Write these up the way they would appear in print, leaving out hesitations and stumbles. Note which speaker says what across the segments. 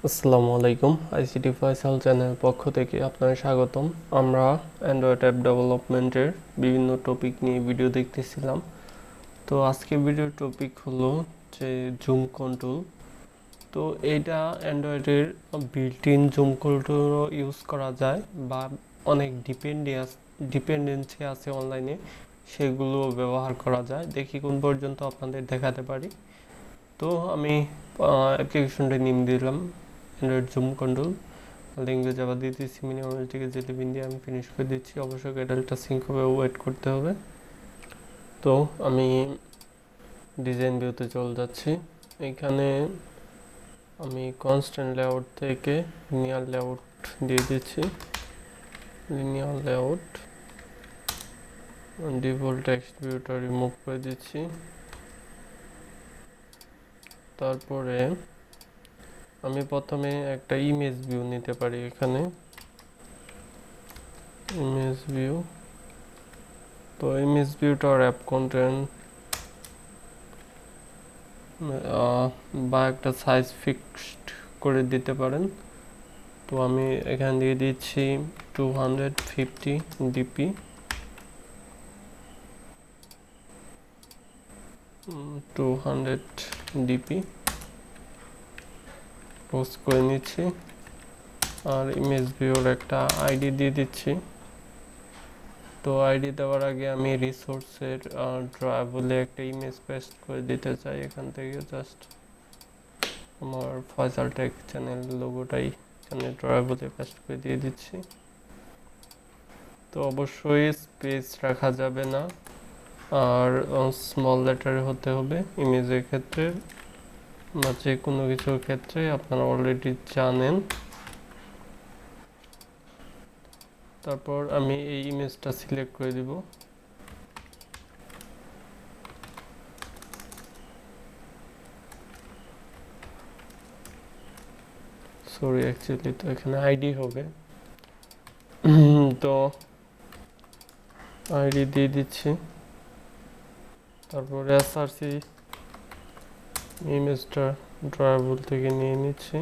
Speaker 1: আসসালামু আলাইকুম। ICT Faisal channel পক্ষ থেকে আপনাদের স্বাগতম। আমরা অ্যান্ড্রয়েড অ্যাপ ডেভেলপমেন্টের বিভিন্ন টপিক নিয়ে ভিডিও দেখতেছিলাম। তো আজকে ভিডিওর টপিক হলো যে জুম কন্ট্রোল। তো এইটা অ্যান্ড্রয়েডের বিল্ট ইন জুম কন্ট্রোলও ইউজ করা যায় বা অনেক ডিপেন্ডেন্সি আছে অনলাইনে, সেগুলো ব্যবহার করা যায়। দেখি কোন পর্যন্ত আপনাদের দেখাতে পারি। তো আমি অ্যাপ্লিকেশনটা নিয়ে দিলাম অ্যান্ড্রয়েড জুম কন্ট্রোল, ল্যাঙ্গুয়েজ আবার দিয়ে দিচ্ছি মিনিমাম থেকে যেতে বিন্দু আমি ফিনিশ করে দিচ্ছি। অবশ্যই ক্যাডালটা সিঙ্ক হবে, ওয়েট করতে হবে। তো আমি ডিজাইন ভিউতে চলে যাচ্ছি। এখানে আমি কনস্ট্যান্ট লেআউট থেকে লিনিয়ার লেআউট দিয়ে দিচ্ছি। লিনিয়ার লেআউট, ডিফল্ট টেক্সট ভিউটা রিমুভ করে দিচ্ছি। তারপরে আমি প্রথমে একটা ইমেজ ভিউ নিতে পারি। এখানে ইমেজ ভিউ, তো ইমেজ ভিউটা অ্যাপ কন্টেন্ট বা একটা সাইজ ফিক্সড করে দিতে পারেন। তো আমি এখানে দিয়ে দিচ্ছি 250 ডিপি, 200 ডিপি পোস্ট করে নিচ্ছি। আর ইমেজ ভিউর একটা আইডি দিয়ে দিচ্ছি। তো আইডি দেওয়ার আগে আমি রিসোর্সের ড্রাইভ বলে একটা ইমেজ পেস্ট করে দিতে চাই। এখান থেকে জাস্ট আমার ফয়সাল টেক চ্যানেল লোগোটাই এখানে ড্রাইভ বলে পেস্ট করে দিয়ে দিচ্ছি। তো অবশ্যই স্পেস রাখা যাবে না, আর স্মল লেটারে হতে হবে ইমেজের ক্ষেত্রে বা যে কোনো কিছুর ক্ষেত্রে, আপনারা অলরেডি জানেন। তারপর আমি এই ইমেজটা সিলেক্ট করে দিব। সরি, অ্যাকচুয়ালি তো এখানে আইডি হবে। তো আইডি দিয়ে দিচ্ছি। তারপরে এসআরসি ইমেজটা ড্রয়াবল থেকে নিয়ে নিচ্ছি।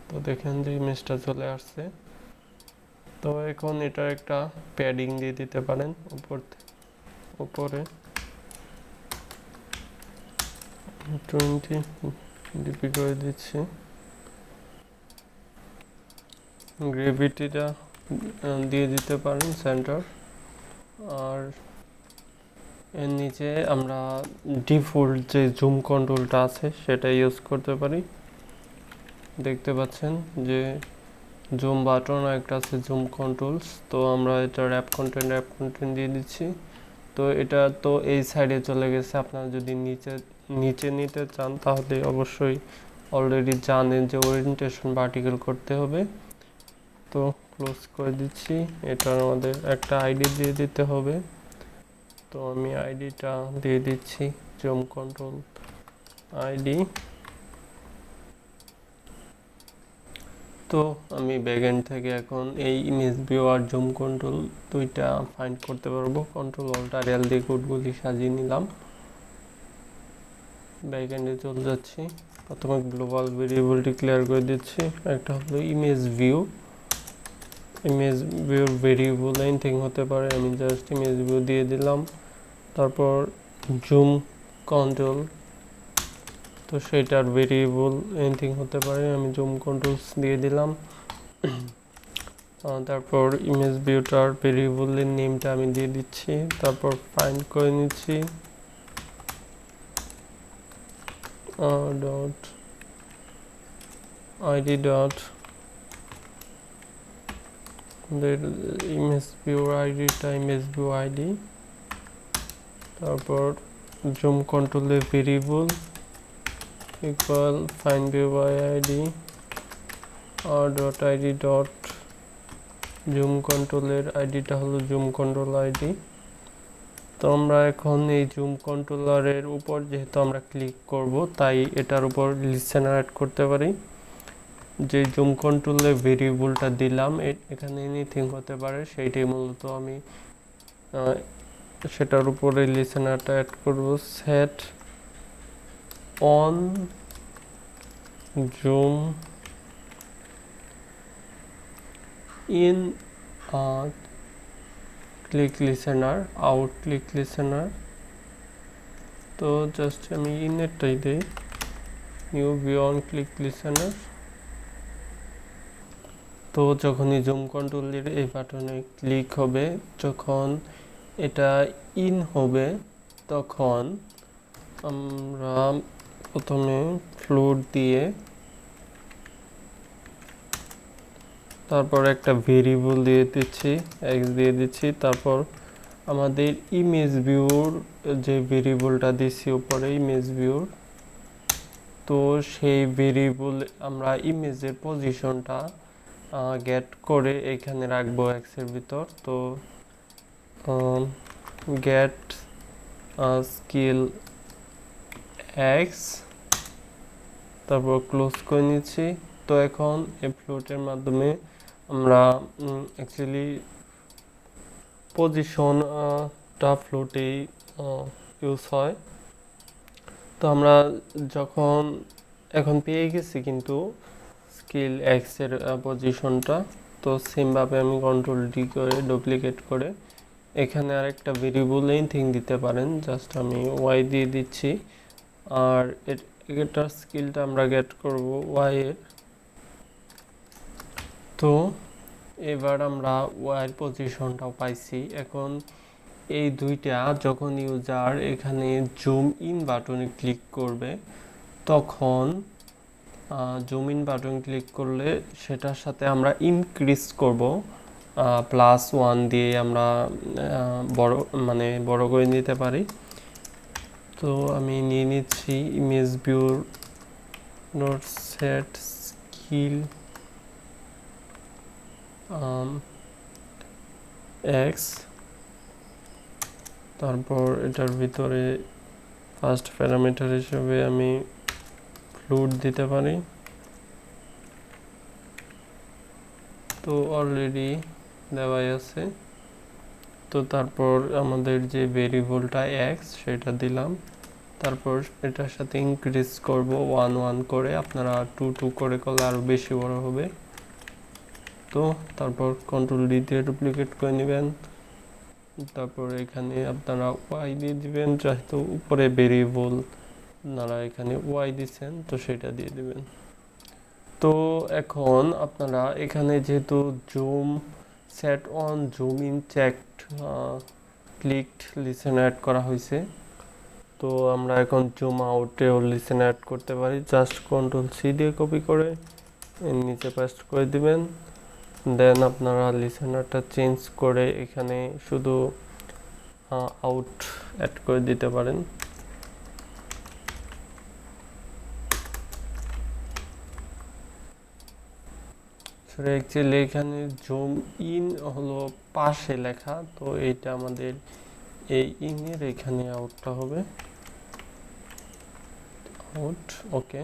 Speaker 1: তো দেখেন যে ইমেজটা চলে আসছে। তো এখন এটা একটা প্যাডিং দিয়ে দিতে পারেন উপরে 20 ডিপি করে দিচ্ছি। গ্রেভিটিটা দিয়ে দিতে পারেন সেন্টার। আর এর নিচে আমরা ডিফল্ট যে জুম কন্ট্রোলটা আছে সেটা ইউজ করতে পারি। দেখতে পাচ্ছেন যে জুম বাটন আর একটা আছে জুম কন্ট্রোলস। তো আমরা এটা অ্যাপ কন্টেন্ট দিয়ে দিচ্ছি। তো এটা তো এই সাইডে চলে গেছে। আপনারা যদি নিচে নিতে চান তাহলে অবশ্যই অলরেডি জানেন যে ওরিয়েন্টেশন ভার্টিক্যাল করতে হবে। তো ক্লোজ করে দিচ্ছি। এটা আমাদের একটা আইডি দিয়ে দিতে হবে। তো আমি আইডিটা দিয়ে দিচ্ছি জুম কন্ট্রোল আইডি। তো আমি ব্যাকএন্ড থেকে এখন এই ইমেজ ভিউ আর জুম কন্ট্রোল দুইটা ফাইন্ড করতে পারবো। কন্ট্রোল অল্ট আর এল দিয়ে কোডগুলি সাজিয়ে নিলাম। ব্যাকএন্ডে চলে যাচ্ছি। প্রথমে গ্লোবাল ভেরিয়েবল ডিক্লেয়ার করে দিচ্ছি। একটা হলো ইমেজ ভিউ। ইমেজ ভিউর ভেরিয়েবল এনিথিং হতে পারে, আমি জাস্ট ইমেজ ভিউ দিয়ে দিলাম। তারপর জুম কন্ট্রোল, তো সেটার ভেরিয়েবল এনিথিং হতে পারে, আমি জুম কন্ট্রোলস দিয়ে দিলাম। তারপর ইমেজ ভিউটার ভেরিয়েবলের নেমটা আমি দিয়ে দিচ্ছি। তারপর ফাইন্ড করে নিচ্ছি dot ID dot image view আইডিটা ইমেজ ভিউ আইডি। তারপর জুম কন্ট্রোলের variable equal find view by ID R dot ID dot zoom কন্ট্রোলের আইডিটা হলো জুম কন্ট্রোল আইডি। তো আমরা এখন এই জুম কন্ট্রোলারের উপর যেহেতু আমরা ক্লিক করব, তাই এটার উপর লিসেনার অ্যাড করতে পারি। যে জুম কন্ট্রোলের ভেরিয়েবলটা দিলাম এখানে এনিথিং হতে পারে, সেইটাই মূলত আমি সেটার উপরে লিসেনারটা অ্যাড করব। Set on zoom in click listener, out click listener. তো জাস্ট আমি ইনেরটাই দিই, new view on click listener. তো যখনই জুম কন্ট্রোলের এই বাটনে ক্লিক হবে, যখন এটা ইন হবে, তখন আমরা প্রথমে ফ্লোট দিয়ে তারপর একটা ভেরিয়েবল দিয়ে দিচ্ছি, এক্স দিয়ে দিচ্ছি। তারপর আমাদের ইমেজ ভিউর যে ভেরিয়েবলটা দিচ্ছি উপরে ইমেজ ভিউর, তো সেই ভেরিয়েবল আমরা ইমেজের পজিশনটা গেট করে এখানে রাখবো এক্সের ভিতর। তো গেট স্কেল এক্স, তারপর ক্লোজ করে নিচ্ছি। তো এখন এই ফ্লোটের মাধ্যমে আমরা অ্যাকচুয়ালি পজিশনটা ফ্লোটেই ইউজ হয়। তো আমরা যখন এখন পেয়ে গেছি কিন্তু স্কেল এক্সের পজিশনটা, তো সেমভাবে আমি কন্ট্রোল ডি করে ডুপ্লিকেট করে এখানে আরেকটা ভেরিয়েবল এনিথিং দিতে পারেন, জাস্ট আমি ওয়াই দিয়ে দিচ্ছি। আর এটার স্কেলটা আমরা গেট করব ওয়াই এর। তো এবার আমরা ওয়াই পজিশনটাও পাইছি। এখন এই দুইটা যখন ইউজার এখানে জুম ইন বাটনে ক্লিক করবে, তখন জুম ইন বাটন ক্লিক করলে সেটার সাথে আমরা ইনক্রিজ করব +1 দিয়ে আমরা বড় করে নিতে পারি। তো আমি নিয়ে নিচ্ছি ইমেজ ভিউর ডট সেট স্কেল এক্স, তারপর এটার ভিতরে ফার্স্ট প্যারামিটার হিসেবে আমি ফ্লোট দিতে পারি। তো অলরেডি দেওয়াই আছে। তো তারপর আমাদের যে ভেরিয়েবলটা এক্স সেটা দিলাম, তারপর এটার সাথে ইনক্রিজ করব 1 1 করে, আপনারা 2 2 করে করলে আরও বেশি বড় হবে। তো তারপর কন্ট্রোল ডি দিয়ে ডুপ্লিকেট করে নেবেন। তারপর এখানে আপনারা ওয়াই দিয়ে দিবেন, যেহেতু উপরে ভেরিয়েবল আপনারা এখানে ওয়াই দিচ্ছেন তো সেটা দিয়ে দিবেন। তো এখন আপনারা এখানে যেহেতু zoom set on zoom in checked clicked listen add করা হয়েছে, তো আমরা এখন জুম আউটেও লিসেন অ্যাড করতে পারি। জাস্ট কন্ট্রোল সি দিয়ে কপি করে এর নিচে পেস্ট করে দিবেন। দেন আপনারা লিসেনারটা চেঞ্জ করে এখানে শুধু আউট অ্যাড করে দিতে পারেন। অ্যাকচুয়ালি এখানে জুম ইন হলো পাশে লেখা, তো এইটা আমাদের এই ইনের এখানে আউটটা হবে আউট। ওকে,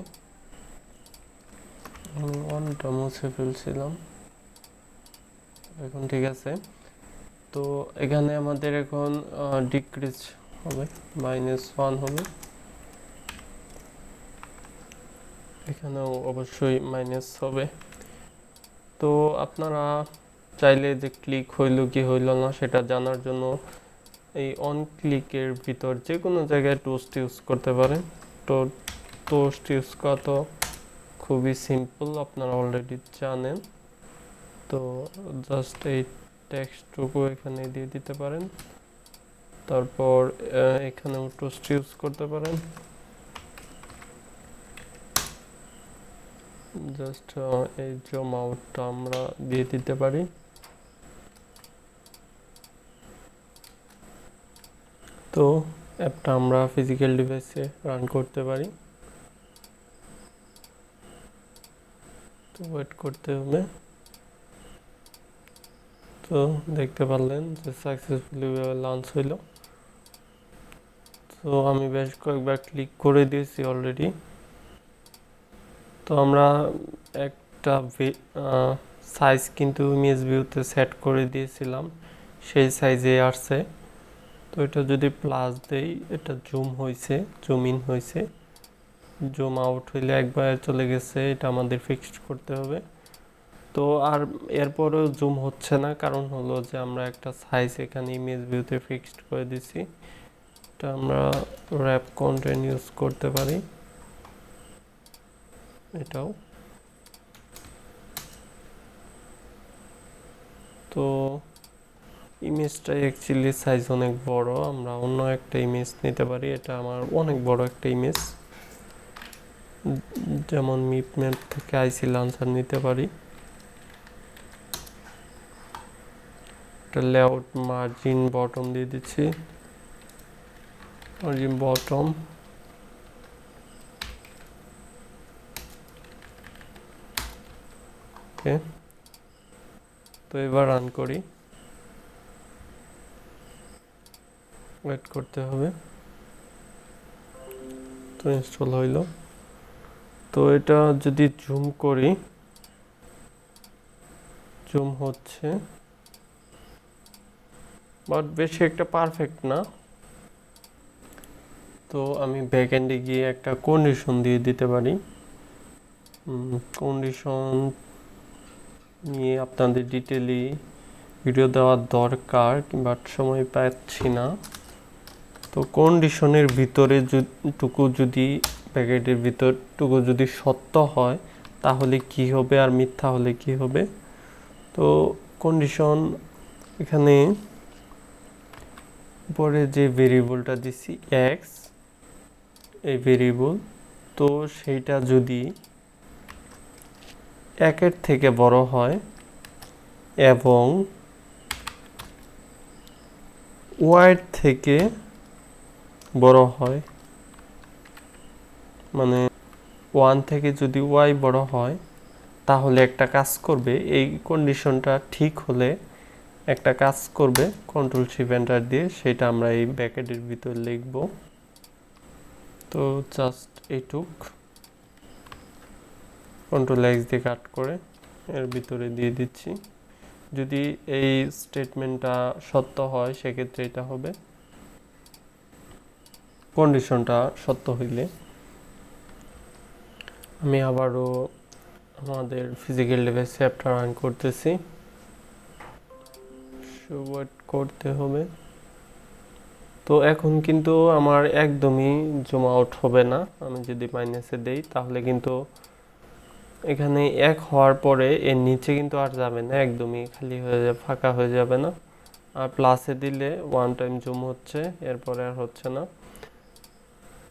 Speaker 1: আমি অনটা মুছে ফেলছিলাম, এখন ঠিক আছে। তো এখানে আমাদের এখন ডিক্রিজ হবে, -1 হবে, এখানেও অবশ্যই মাইনাস হবে। তো আপনারা চাইলে যে ক্লিক হইল কি হইল না সেটা জানার জন্য এই অন ক্লিকের ভিতর যে কোনো জায়গায় টোস্ট ইউজ করতে পারেন। তো টোস্ট ইউজ করা তো খুবই সিম্পল, আপনারা অলরেডি জানেন। তো জাস্ট এই টেক্সটটুকু এখানে দিয়ে দিতে পারেন, তারপর এখানেও টোস্ট ইউজ করতে পারেন। জাস্ট এই জুম আউটটা আমরা দিয়ে দিতে পারি। তো অ্যাপটা আমরা ফিজিক্যাল ডিভাইসে রান করতে পারি। তো ওয়েট করতে হবে। তো দেখতে পারলেন যে সাকসেসফুলি লঞ্চ হইল। তো আমি বেশ কয়েকবার ক্লিক করে দিয়েছি অলরেডি। তো আমরা একটা সাইজ কিন্তু ইমেজ ভিউতে সেট করে দিয়েছিলাম, সেই সাইজে আসছে। তো এটা যদি প্লাস দেই, এটা জুম হয়েছে, জুম ইন হয়েছে। জুম আউট হইলে একবার চলে গেছে, এটা আমাদের ফিক্সড করতে হবে। তো আর এরপরেও জুম হচ্ছে না, কারণ হলো যে আমরা একটা সাইজ এখানে ইমেজ ভিউতে ফিক্সড করে দিছি। এটা আমরা র্যাপ কন্টেন্ট ইউজ করতে পারি, এটাও। তো ইমেজটা অ্যাকচুয়ালি সাইজ অনেক বড়, আমরা অন্য একটা ইমেজ নিতে পারি। এটা আমার অনেক বড় একটা ইমেজ, যেমন মিপম্যাপ থেকে আইসি লঞ্চার নিতে পারি। একটা লেআউট মার্জিন বটম দিয়ে দিচ্ছি, মার্জিন বটম। ওকে, তো এবার রান করি, ওয়েট করতে হবে। তো ইনস্টল হইল। তো এটা যদি জুম করি, জুম হচ্ছে, বাট বেশি একটা পারফেক্ট না। তো আমি ব্যাকএন্ডে গিয়ে একটা কন্ডিশন দিয়ে দিতে পারি। কন্ডিশন নিয়ে আপনাদের ডিটেইলি ভিডিও দেওয়ার দরকার, বাট সময় পাচ্ছি না। তো কন্ডিশনের ভিতরে টুকু যদি ব্যাকেটের ভিতরটুকু যদি সত্য হয় তাহলে কি হবে, আর মিথ্যা হলে কি হবে। তো কন্ডিশন এখানে উপরে যে ভেরিয়েবলটা দিছি এক্স, এই ভেরিয়েবল, তো সেইটা যদি একের থেকে বড় হয় এবং ওয়াইয়ের থেকে বড় হয়, মানে 1 থেকে যদি ওয়াই বড় হয় তাহলে একটা কাজ করবে। এই কন্ডিশনটা ঠিক হলে একটা কাজ করবে, কন্ট্রোল শিফট এন্টার দিয়ে সেটা আমরা এই ব্র্যাকেটের ভিতর লিখব। তো জাস্ট এইটুক কন্ট্রোল এক্স দিয়ে কাট করে এর ভিতরে দিয়ে দিচ্ছি। যদি এই স্টেটমেন্টটা সত্য হয় সেক্ষেত্রে এটা হবে, কন্ডিশনটা সত্য হইলে। আমি আবারও আমাদের ফিজিক্যাল ডিভাইস অ্যাপটা রান করতেছি, ওয়েট করতে হবে। তো এখন কিন্তু আমার একদমই জুম আউট হবে না। আমি যদি মাইনাসে দেই তাহলে কিন্তু এখানে 1 হওয়ার পরে এর নিচে কিন্তু আর যাবে না, একদমই খালি হয়ে যাবে, ফাঁকা হয়ে যাবে না। আর প্লাসে দিলে 1 টাইম জুম হচ্ছে, এরপরে আর হচ্ছে না।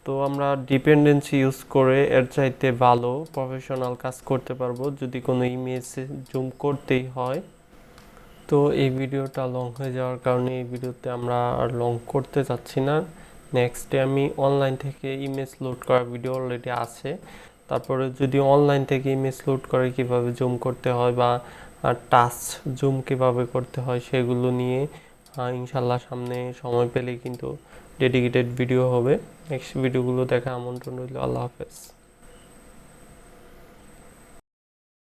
Speaker 1: তো আমরা ডিপেন্ডেন্সি ইউজ করে এর চাইতে ভালো প্রফেশনাল কাজ করতে পারবো যদি কোনো ইমেজ জুম করতেই হয়। তো এই ভিডিওটা লং হয়ে যাওয়ার কারণে এই ভিডিওতে আমরা আর লং করতে চাচ্ছি না। নেক্সটে আমি অনলাইন থেকে ইমেজ লোড করার ভিডিও অলরেডি আছে, তারপরে যদি অনলাইন থেকে ইমেজ লোড করে কিভাবে জুম করতে হয় বা টাচ জুম কিভাবে করতে হয় সেগুলো নিয়ে ইনশাল্লাহ সামনে সময় পেলে কিন্তু ডেডিকেটেড ভিডিও হবে। নেক্সট ভিডিওগুলো দেখা আমন্ত্রণ রইল। আল্লাহ হাফেজ।